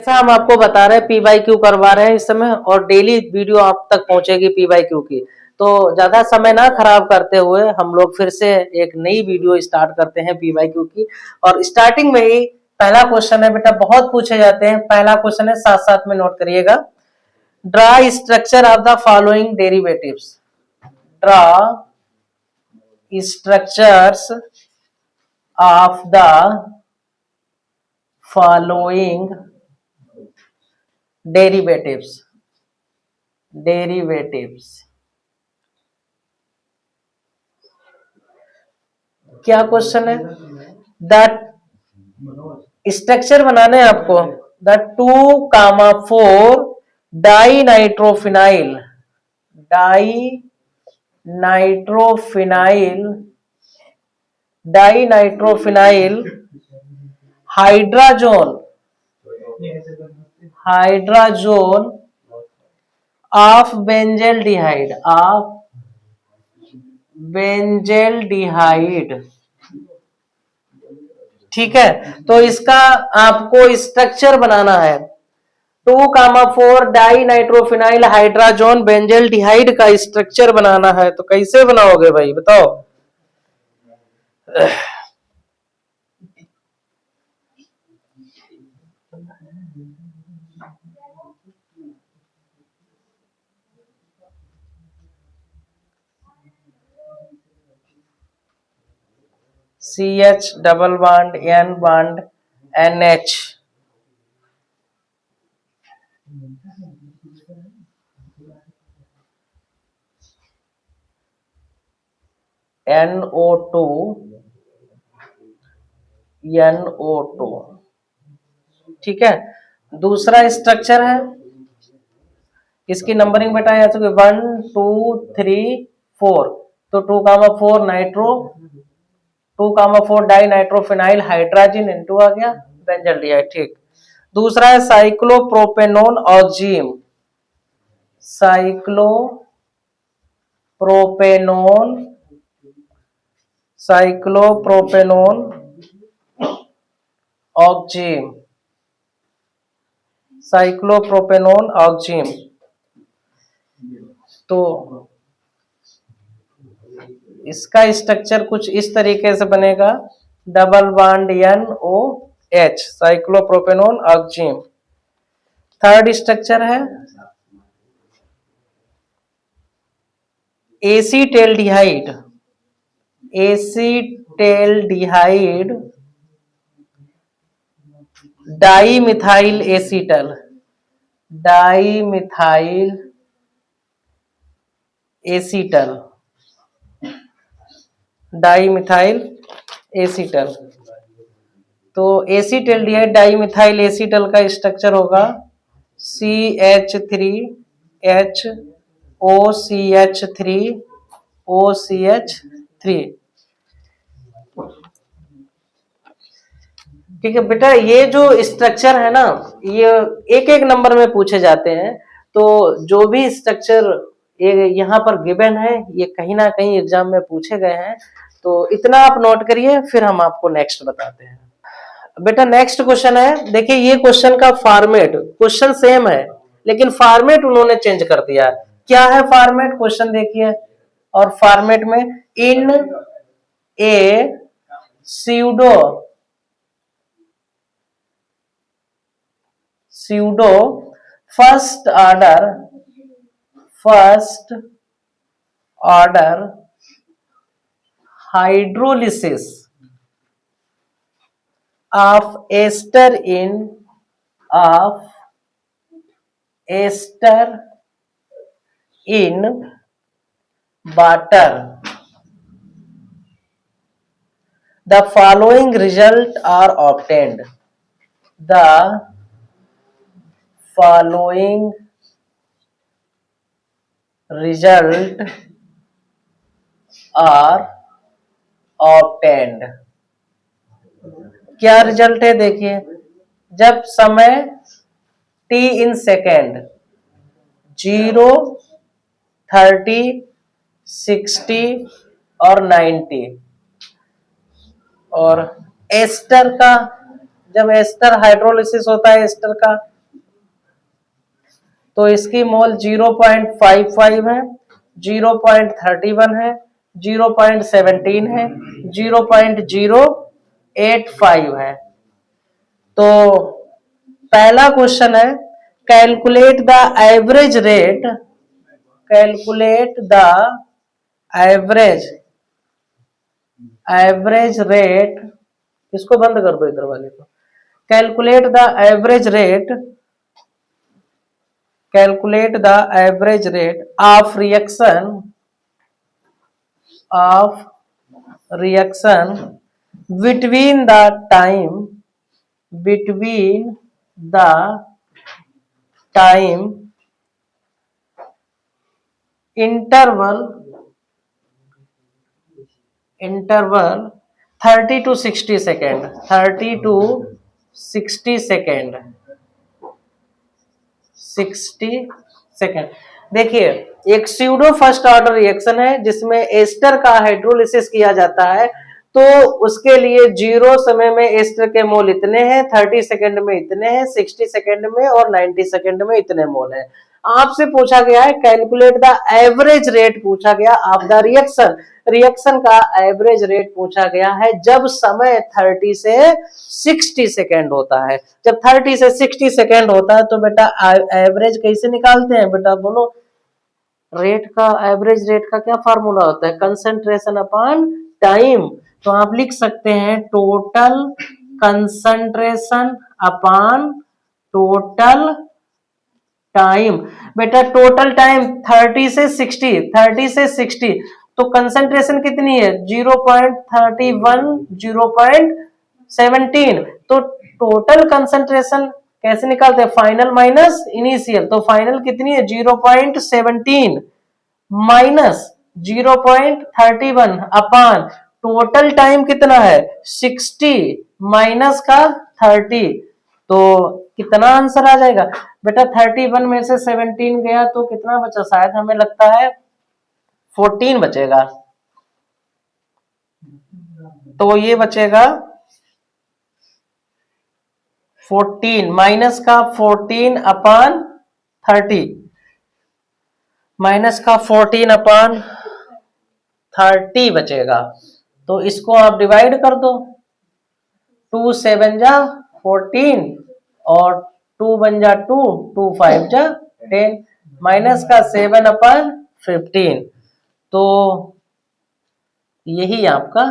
ऐसा हम आपको बता रहे हैं, पी वाई क्यू करवा रहे हैं इस समय, और डेली वीडियो आप तक पहुंचेगी पी वाई क्यू की। तो ज्यादा समय ना खराब करते हुए हम लोग फिर से एक नई वीडियो स्टार्ट करते हैं पी वाई क्यू की। और स्टार्टिंग में ही पहला क्वेश्चन है बेटा, बहुत पूछे जाते हैं। पहला क्वेश्चन है, साथ साथ में नोट करिएगा। Draw structure of the following derivatives. Draw structures of the following derivatives. क्या क्वेश्चन है? द स्ट्रक्चर बनाने हैं आपको। The 2,4 di nitrophenyl hydrazone of benzaldehyde. ठीक है, तो इसका आपको स्ट्रक्चर बनाना है। 2,4 डाई नाइट्रोफिनाइल हाइड्राजोन बेंजेल्डिहाइड का स्ट्रक्चर बनाना है। तो कैसे बनाओगे भाई, बताओ। CH double bond N bond NH, NO2 ठीक है। दूसरा स्ट्रक्चर है, इसकी नंबरिंग बेटा या तो 1 2 3 4। तो 2,4 nitro 2,4 di nitrophenyl hydrogen N2 आ गया, बेंजल्डिहाइड। ठीक। दूसरा है साइक्लोप्रोपेनोन ऑक्जीम। साइक्लोप्रोपेनोन ऑक्जीम। तो इसका स्ट्रक्चर कुछ इस तरीके से बनेगा, double bond NOH, cyclopropanone oxime. Third structure है एसीटेल्डिहाइड डाईमिथाइल एसीटल। तो एसीटेल्डिहाइड डाईमिथाइल एसीटल का स्ट्रक्चर होगा CH3OCH3 ठीक है बेटा। ये जो स्ट्रक्चर है ना, ये एक एक नंबर में पूछे जाते हैं। तो जो भी स्ट्रक्चर ये यहाँ पर गिवन है, ये कहीं ना कहीं एग्जाम में पूछे गए हैं। तो इतना आप नोट करिए, फिर हम आपको नेक्स्ट बताते हैं। बेटा नेक्स्ट क्वेश्चन है, देखिए ये क्वेश्चन का फॉर्मेट, क्वेश्चन सेम है लेकिन फॉर्मेट उन्होंने चेंज कर दिया है। क्या है फॉर्मेट, क्वेश्चन देखिए। और फॉर्मेट में इन ए pseudo first order hydrolysis of ester in water, the following result are obtained. The following result are obtained. क्या रिजल्ट है देखिए। जब समय t इन सेकेंड 0, 30, 60 और 90, और एस्टर का जब एस्टर हाइड्रोलिसिस होता है एस्टर का, तो इसकी मोल 0.55 है, 0.31 है, 0.17 है, 0.085 है। तो पहला क्वेश्चन है calculate the average rate, calculate the average rate, इसको बंद कर दो इधर वाले को। Calculate the average rate, calculate the average rate of reaction between the time interval 30 to 60 second, 30 to 60 second, 60 second. देखिए एक स्यूडो फर्स्ट ऑर्डर रिएक्शन है जिसमें एस्टर का हाइड्रोलिसिस किया जाता है, तो उसके लिए 0 समय में एस्टर के मोल इतने हैं, 30 सेकेंड में इतने हैं, 60 सेकेंड में और 90 सेकेंड में इतने मोल हैं। आपसे पूछा गया है कैलकुलेट द एवरेज रेट, पूछा गया ऑफ द रिएक्शन, रिएक्शन का एवरेज रेट पूछा गया है जब समय 30 से 60 सेकेंड होता है। जब 30 से 60 सेकेंड होता है तो बेटा एवरेज कैसे निकालते हैं बेटा, बोलो। रेट का, एवरेज रेट का क्या फार्मूला होता है, कंसंट्रेशन अपॉन टाइम। तो आप लिख सकते हैं total concentration upon total time. बेटा टोटल टाइम 30 से 60, 30 से 60, तो कंसंट्रेशन कितनी है 0.31, 0.17। तो टोटल कंसंट्रेशन कैसे निकालते हैं, फाइनल माइनस इनिशियल। तो फाइनल कितनी है 0.17 माइनस 0.31 अपान टोटल टाइम कितना है 60 माइनस का 30, तो कितना आंसर आ जाएगा बेटा। 31 में से 17 गया तो कितना बचा, शायद हमें लगता है 14 बचेगा। तो ये बचेगा 14 माइनस का 14 अपान 30, माइनस का 14 अपान 30 बचेगा। तो इसको आप डिवाइड कर दो, 2 7 जा 14 और 2 बन जा 2, 2 5 जा 10, माइनस का 7 अपान 15। तो यही आपका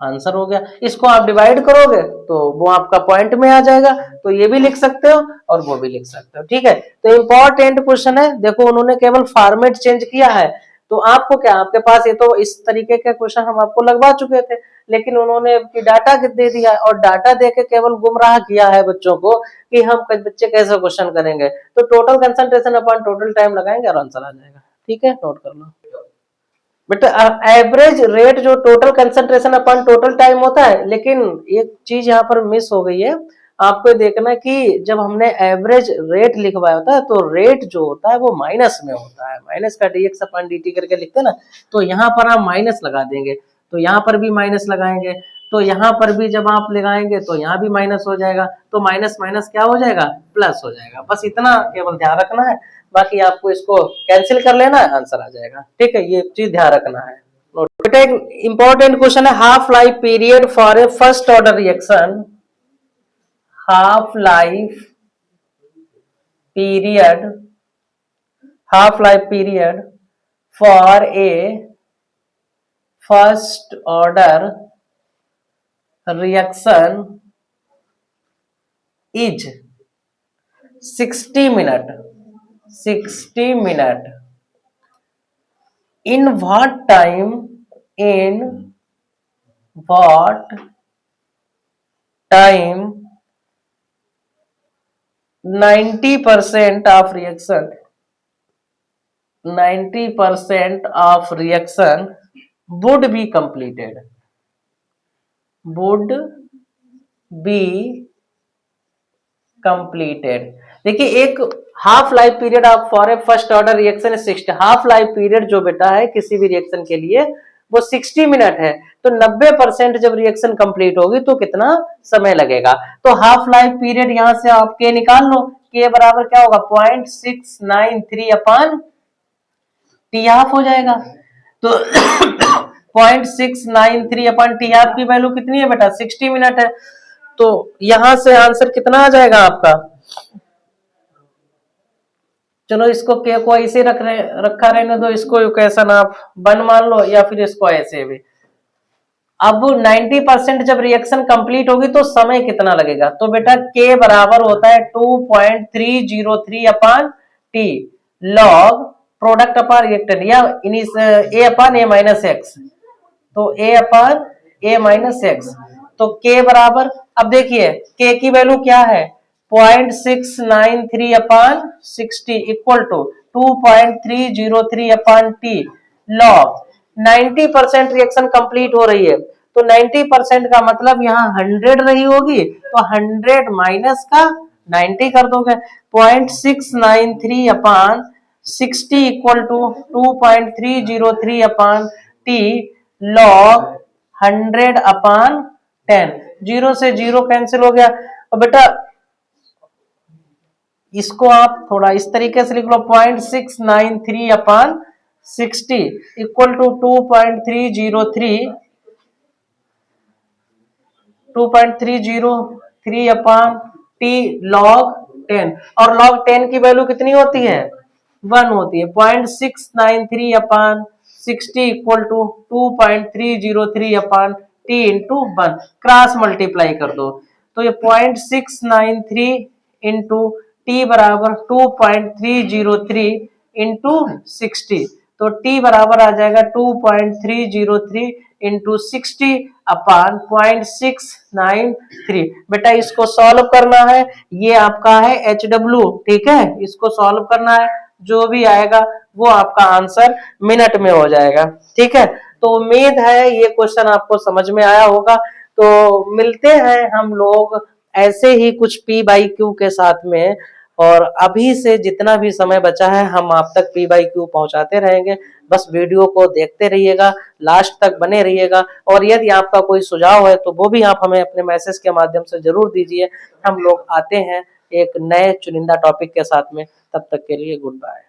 आंसर हो गया। इसको आप डिवाइड करोगे तो वो आपका पॉइंट में आ जाएगा। तो ये भी लिख सकते हो और वो भी लिख सकते हो, ठीक है। तो इंपॉर्टेंट क्वेश्चन है, देखो उन्होंने केवल फॉर्मेट चेंज किया है। तो आपको क्या, आपके पास ये तो इस तरीके के क्वेश्चन हम आपको लगवा चुके थे, लेकिन उन्होंने डाटा दे दिया और डाटा देके केवल गुमराह किया है बच्चों को कि हम बच्चे कैसे क्वेश्चन करेंगे। तो total concentration upon total time लगाएंगे और आंसर आ जाएगा, ठीक है, नोट कर लो बेटा। एवरेज रेट जो total concentration upon total time होता है, लेकिन एक चीज यहाँ पर मिस हो गई है, आपको देखना कि जब हमने एवरेज रेट लिखवाया होता है तो रेट जो होता है वो माइनस में होता है, माइनस का dx अपॉन dt करके लिखते हैं ना, तो यहाँ पर आप माइनस लगा देंगे, तो यहाँ पर भी माइनस लगाएंगे, तो यहाँ पर भी जब आप लगाएंगे तो यहाँ भी माइनस हो जाएगा, तो माइनस माइनस क्या हो जाएगा, प्लस हो जाएगा। बस इतना केवल ध्यान रखना है, बाकी आपको इसको कैंसिल कर लेना है, आंसर आ जाएगा, ठीक है। ये चीज ध्यान रखना है। बेटा एक इंपॉर्टेंट क्वेश्चन है, half life period for a first order reaction, half life period, half life period for a first order reaction is 60 minute, 60 minute. In what time, in what time 90% of reaction, 90% of reaction would be completed, would be completed। देखिए एक half life period of for a first order reaction 60, half life period जो बेटा है किसी भी reaction के लिए वो 60 मिनट है। तो 90% जब रिएक्शन कंप्लीट होगी तो कितना समय लगेगा, तो हाफ लाइफ पीरियड यहां से आप के निकाल लो, K बराबर क्या होगा 0.693 अपन टी हाफ हो जाएगा। तो 0.693 अपन टी हाफ की वैल्यू कितनी है बेटा 60 मिनट है। तो यहां से आंसर कितना आ जाएगा आपका, चलो इसको के को ऐसे रखा रहने दो, इसको इक्वेशन आप 1 मान लो या फिर इसको ऐसे भी। अब 90% जब रिएक्शन कंप्लीट होगी तो समय कितना लगेगा, तो बेटा के बराबर होता है 2.303 अपान टी लॉग प्रोडक्ट अपान रिएक्टेंट या ए अपान ए माइनस एक्स, तो ए अपान ए माइनस एक्स। तो के बराबर, अब देखिए के की वैल्यू क्या है 0.693 upon 60 equal to 2.303 upon t log 90% reaction complete हो रही है, तो 90% का मतलब यहाँ 100 रही होगी, तो 100 माइनस का 90 कर दोगे, 0.693 upon 60 equal to 2.303 upon t log 100 upon 10। Zero से जीरो कैंसिल हो गया। और बेटा इसको आप थोड़ा इस तरीके से लिख लो 0.693 upon 60 equal to 2.303 upon t log 10, और लॉग 10 की वैल्यू कितनी होती है 1 होती है। 0.693 upon 60 equal to 2.303 upon t into 1, cross multiply कर दो, तो ये 0.693 इंटू टी बराबर 2.303 इंटू 60, तो टी बराबर आ जाएगा 2.303 इंटू 60 अपान 0.693। बेटा इसको सॉल्व करना है, ये आपका है HW, ठीक है, इसको सॉल्व करना है, जो भी आएगा वो आपका आंसर मिनट में हो जाएगा, ठीक है। तो उम्मीद है ये क्वेश्चन आपको समझ में आया होगा। तो मिलते हैं हम लोग ऐसे ही कुछ P बाई Q के साथ में, और अभी से जितना भी समय बचा है हम आप तक P बाई Q पहुंचाते रहेंगे। बस वीडियो को देखते रहिएगा, लास्ट तक बने रहिएगा, और यदि आपका कोई सुझाव है तो वो भी आप हमें अपने मैसेज के माध्यम से जरूर दीजिए। हम लोग आते हैं एक नए चुनिंदा टॉपिक के साथ में, तब तक के लिए गुड बाय।